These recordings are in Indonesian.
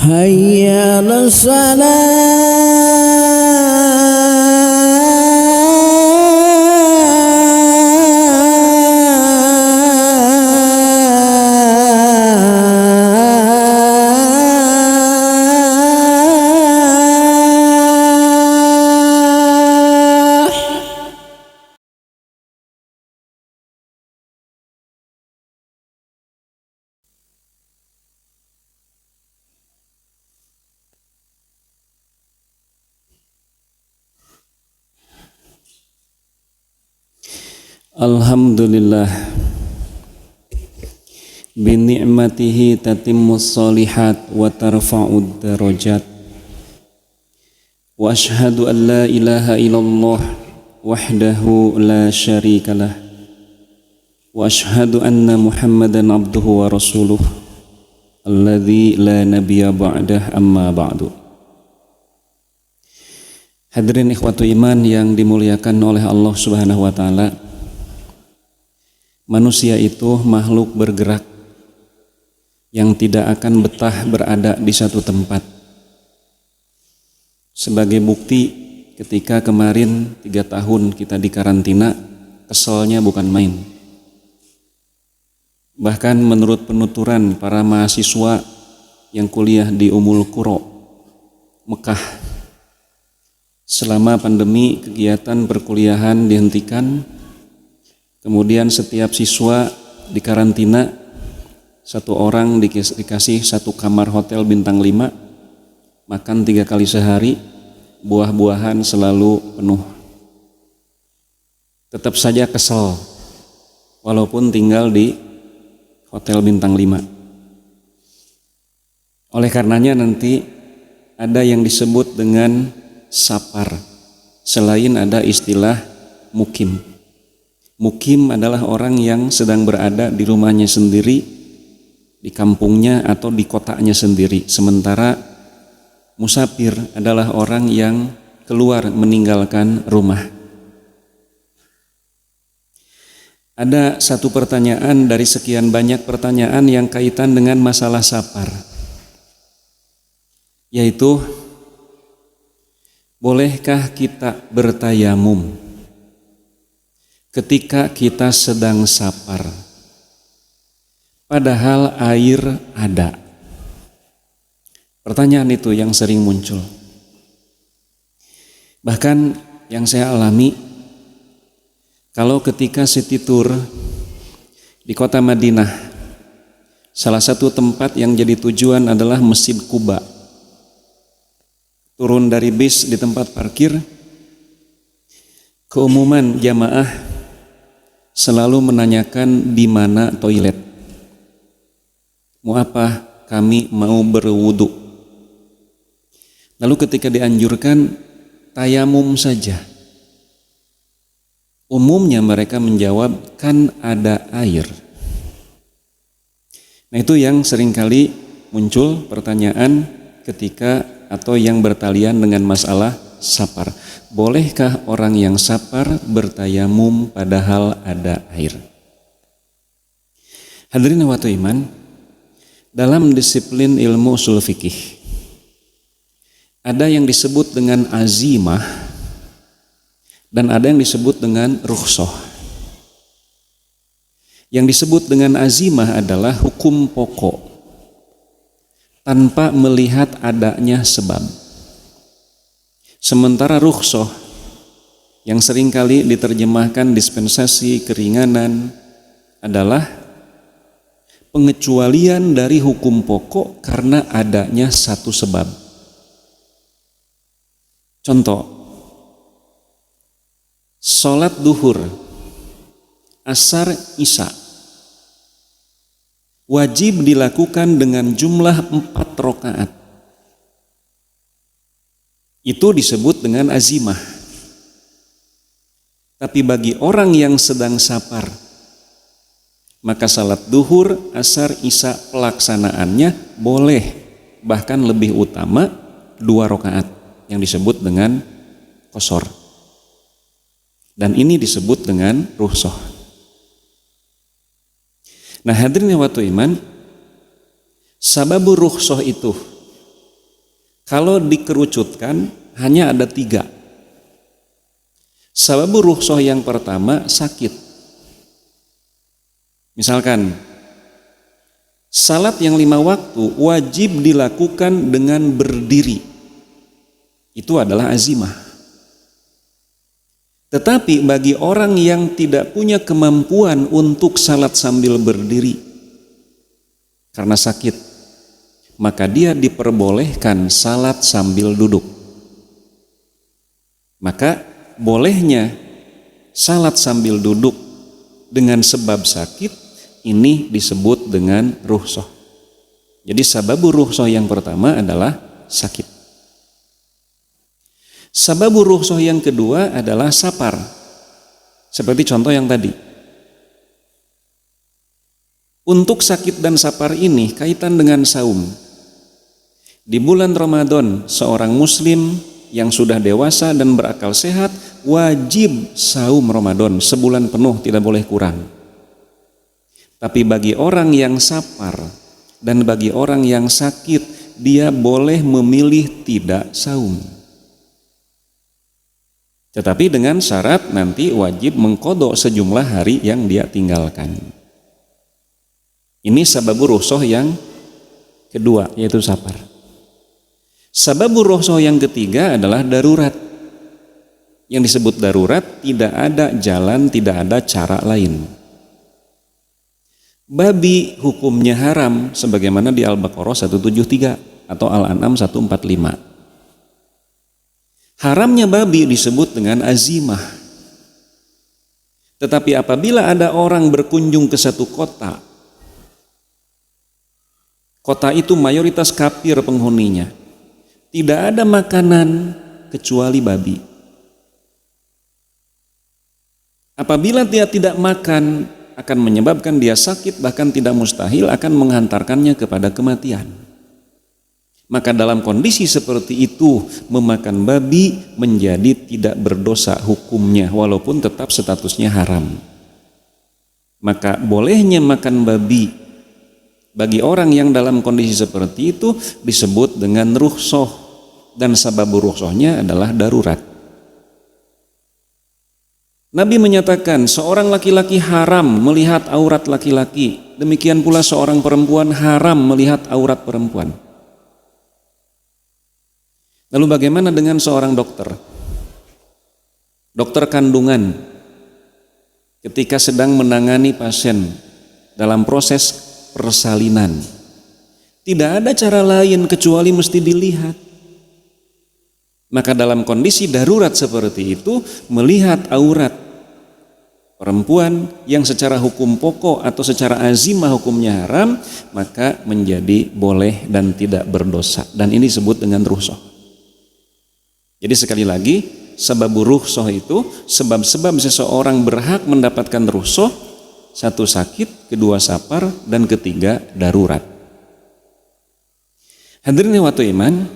hayya 'alas Alhamdulillah bi ni'matihi tatimmus shalihat wa tarfa'ud darajat wa asyhadu an la ilaha illallah wahdahu la syarikalah wa asyhadu anna Muhammadan abduhu wa rasuluh alladzi la nabiyya ba'dah amma ba'du. Hadirin ikhwatu iman yang dimuliakan oleh Allah Subhanahu wa taala. Manusia itu makhluk bergerak yang tidak akan betah berada di satu tempat. Sebagai bukti, ketika kemarin 3 tahun kita di karantina, keselnya bukan main. Bahkan menurut penuturan para mahasiswa yang kuliah di Ummul Qura, Mekah, selama pandemi kegiatan perkuliahan dihentikan. Kemudian setiap siswa di karantina, 1 orang dikasih 1 kamar hotel bintang 5, makan 3 kali sehari, buah-buahan selalu penuh. Tetap saja kesel, walaupun tinggal di hotel bintang 5. Oleh karenanya nanti ada yang disebut dengan sapar, selain ada istilah mukim. Mukim adalah orang yang sedang berada di rumahnya sendiri, di kampungnya atau di kotanya sendiri. Sementara musafir adalah orang yang keluar meninggalkan rumah. Ada satu pertanyaan dari sekian banyak pertanyaan yang kaitan dengan masalah sapar, yaitu bolehkah kita bertayamum ketika kita sedang sapar, padahal air ada? Pertanyaan itu yang sering muncul. Bahkan yang saya alami, kalau ketika city tour di kota Madinah, salah satu tempat yang jadi tujuan adalah Masjid Quba. Turun dari bis di tempat parkir, keumuman jamaah selalu menanyakan di mana toilet. Mau apa? Kami mau berwudu. Lalu ketika dianjurkan tayamum saja, umumnya mereka menjawab kan ada air. Nah, itu yang seringkali muncul pertanyaan ketika atau yang bertalian dengan masalah sapar. Bolehkah orang yang sapar bertayamum padahal ada air? Hadirin wa iman, dalam disiplin ilmu ushul fikih ada yang disebut dengan azimah dan ada yang disebut dengan rukhsah. Yang disebut dengan azimah adalah hukum pokok tanpa melihat adanya sebab. Sementara rukhsah yang seringkali diterjemahkan dispensasi keringanan adalah pengecualian dari hukum pokok karena adanya satu sebab. Contoh, sholat duhur, asar, isya wajib dilakukan dengan jumlah 4 rakaat. Itu disebut dengan azimah. Tapi bagi orang yang sedang sapar, maka salat duhur, asar, isya pelaksanaannya boleh, bahkan lebih utama 2 rakaat yang disebut dengan qashar. Dan ini disebut dengan rukhsah. Nah, hadirin wa iman, sababur rukhsah itu Kalau dikerucutkan hanya ada 3. Sababur rukhsah yang pertama sakit. Misalkan salat yang 5 waktu wajib dilakukan dengan berdiri. Itu adalah azimah. Tetapi bagi orang yang tidak punya kemampuan untuk salat sambil berdiri karena sakit, maka dia diperbolehkan salat sambil duduk. Maka bolehnya salat sambil duduk dengan sebab sakit ini disebut dengan rukhsah. Jadi sababur rukhsah yang pertama adalah sakit. Sababur rukhsah yang kedua adalah safar. Seperti contoh yang tadi. Untuk sakit dan safar ini kaitan dengan saum. Di bulan Ramadan seorang muslim yang sudah dewasa dan berakal sehat wajib saum Ramadan sebulan penuh, tidak boleh kurang. Tapi bagi orang yang safar dan bagi orang yang sakit, dia boleh memilih tidak saum. Tetapi dengan syarat nanti wajib mengqadha sejumlah hari yang dia tinggalkan. Ini sababur rukhsah yang kedua, yaitu safar. Sababur rukhsah yang ketiga adalah darurat. Yang disebut darurat, tidak ada jalan, tidak ada cara lain. Babi hukumnya haram sebagaimana di Al-Baqarah 173 atau Al-An'am 145. Haramnya babi disebut dengan azimah. Tetapi apabila ada orang berkunjung ke satu kota, kota itu mayoritas kafir penghuninya, tidak ada makanan kecuali babi. Apabila dia tidak makan, akan menyebabkan dia sakit, bahkan tidak mustahil akan menghantarkannya kepada kematian. Maka dalam kondisi seperti itu memakan babi menjadi tidak berdosa hukumnya walaupun tetap statusnya haram. Maka bolehnya makan babi bagi orang yang dalam kondisi seperti itu disebut dengan rukhsah, dan sababur rukhsahnya adalah darurat. Nabi menyatakan seorang laki-laki haram melihat aurat laki-laki, demikian pula seorang perempuan haram melihat aurat perempuan. Lalu bagaimana dengan seorang dokter? Dokter kandungan ketika sedang menangani pasien dalam proses persalinan, tidak ada cara lain kecuali mesti dilihat. Maka dalam kondisi darurat seperti itu, melihat aurat perempuan yang secara hukum pokok atau secara azimah hukumnya haram, maka menjadi boleh dan tidak berdosa, dan ini disebut dengan rukhsah. Jadi sekali lagi, sababur rukhsah itu sebab-sebab seseorang berhak mendapatkan rukhsah: satu sakit, kedua safar, dan ketiga darurat. Hadirin waktu iman,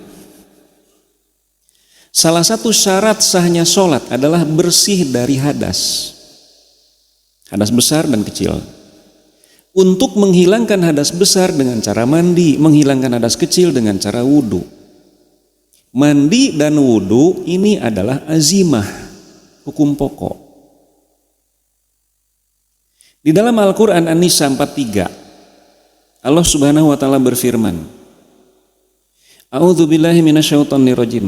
salah satu syarat sahnya sholat adalah bersih dari hadas besar dan kecil. Untuk menghilangkan hadas besar dengan cara mandi, menghilangkan hadas kecil dengan cara wudhu. Mandi dan wudhu ini adalah azimah, hukum pokok. Di dalam Al-Quran An-Nisa 43, Allah Subhanahu wa Ta'ala berfirman, A'udzubillahi minasyaitonirrajim.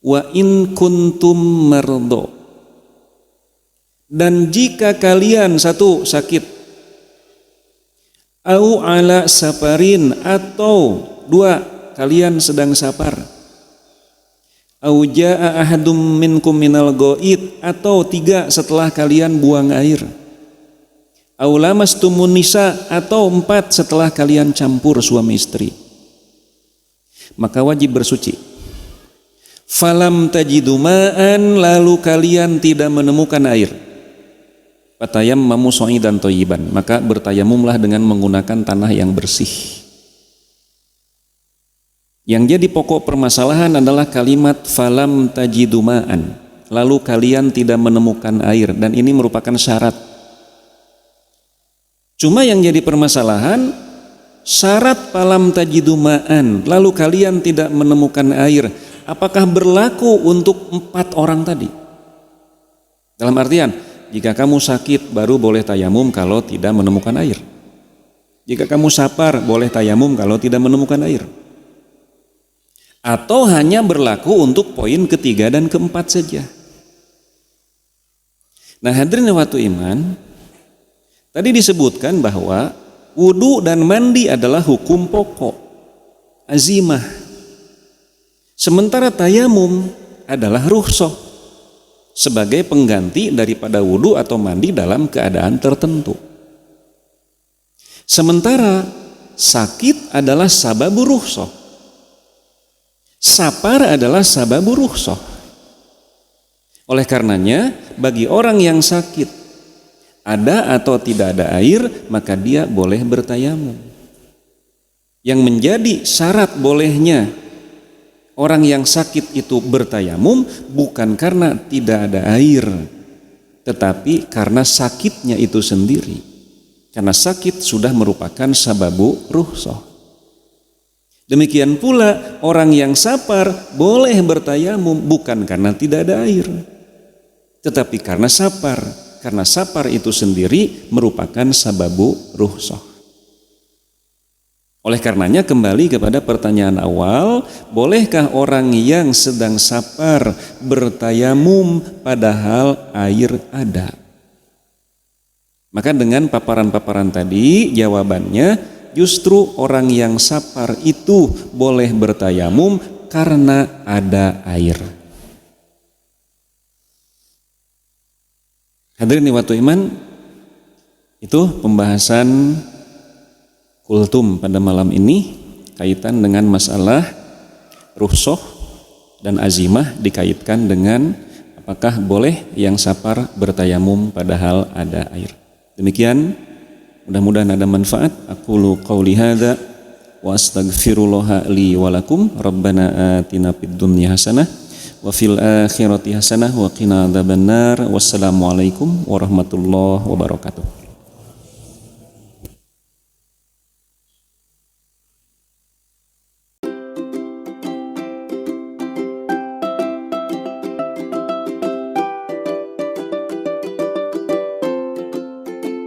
Wa in kuntum mardo, dan jika kalian satu sakit, au ala safarin, atau dua kalian sedang safar, au jaa ahadum minkum minal ghaid, atau tiga setelah kalian buang air, au lamastumun nisa, atau empat setelah kalian campur suami istri, maka wajib bersuci. Falam tajidu ma'an, lalu kalian tidak menemukan air, fatayammamu sha'idan thayyiban, maka bertayamumlah dengan menggunakan tanah yang bersih. Yang jadi pokok permasalahan adalah kalimat falam tajidu ma'an, lalu kalian tidak menemukan air, dan ini merupakan syarat. Cuma yang jadi permasalahan, syarat falam tajidu ma'an, lalu kalian tidak menemukan air, apakah berlaku untuk 4 orang tadi? Dalam artian, jika kamu sakit baru boleh tayamum kalau tidak menemukan air. Jika kamu sapar boleh tayamum kalau tidak menemukan air. Atau hanya berlaku untuk poin ketiga dan keempat saja. Nah, hadirin waktu iman, tadi disebutkan bahwa wudu dan mandi adalah hukum pokok, azimah. Sementara tayamum adalah rukhsah sebagai pengganti daripada wudu atau mandi dalam keadaan tertentu. Sementara sakit adalah sababu rukhsah, sapar adalah sababu rukhsah. Oleh karenanya, bagi orang yang sakit, ada atau tidak ada air, maka dia boleh bertayamum. Yang menjadi syarat bolehnya orang yang sakit itu bertayamum bukan karena tidak ada air, tetapi karena sakitnya itu sendiri. Karena sakit sudah merupakan sababu rukhsah. Demikian pula orang yang sapar boleh bertayamum bukan karena tidak ada air, tetapi karena sapar. Karena sapar itu sendiri merupakan sababu rukhsah. Oleh karenanya kembali kepada pertanyaan awal, bolehkah orang yang sedang sapar bertayamum padahal air ada? Maka dengan paparan-paparan tadi jawabannya justru orang yang sapar itu boleh bertayamum karena ada air. Hadirin waktu iman, itu pembahasan kultum pada malam ini kaitan dengan masalah rukhsah dan azimah dikaitkan dengan apakah boleh yang sapar bertayamum padahal ada air. Demikian, mudah-mudahan ada manfaat. Aqulu qauli hadza wa astaghfirullah li wa lakum. Rabbana atina fid dunya hasanah wa fil akhirati hasanah wa qina adzabannar. Wassalamualaikum warahmatullahi wabarakatuh.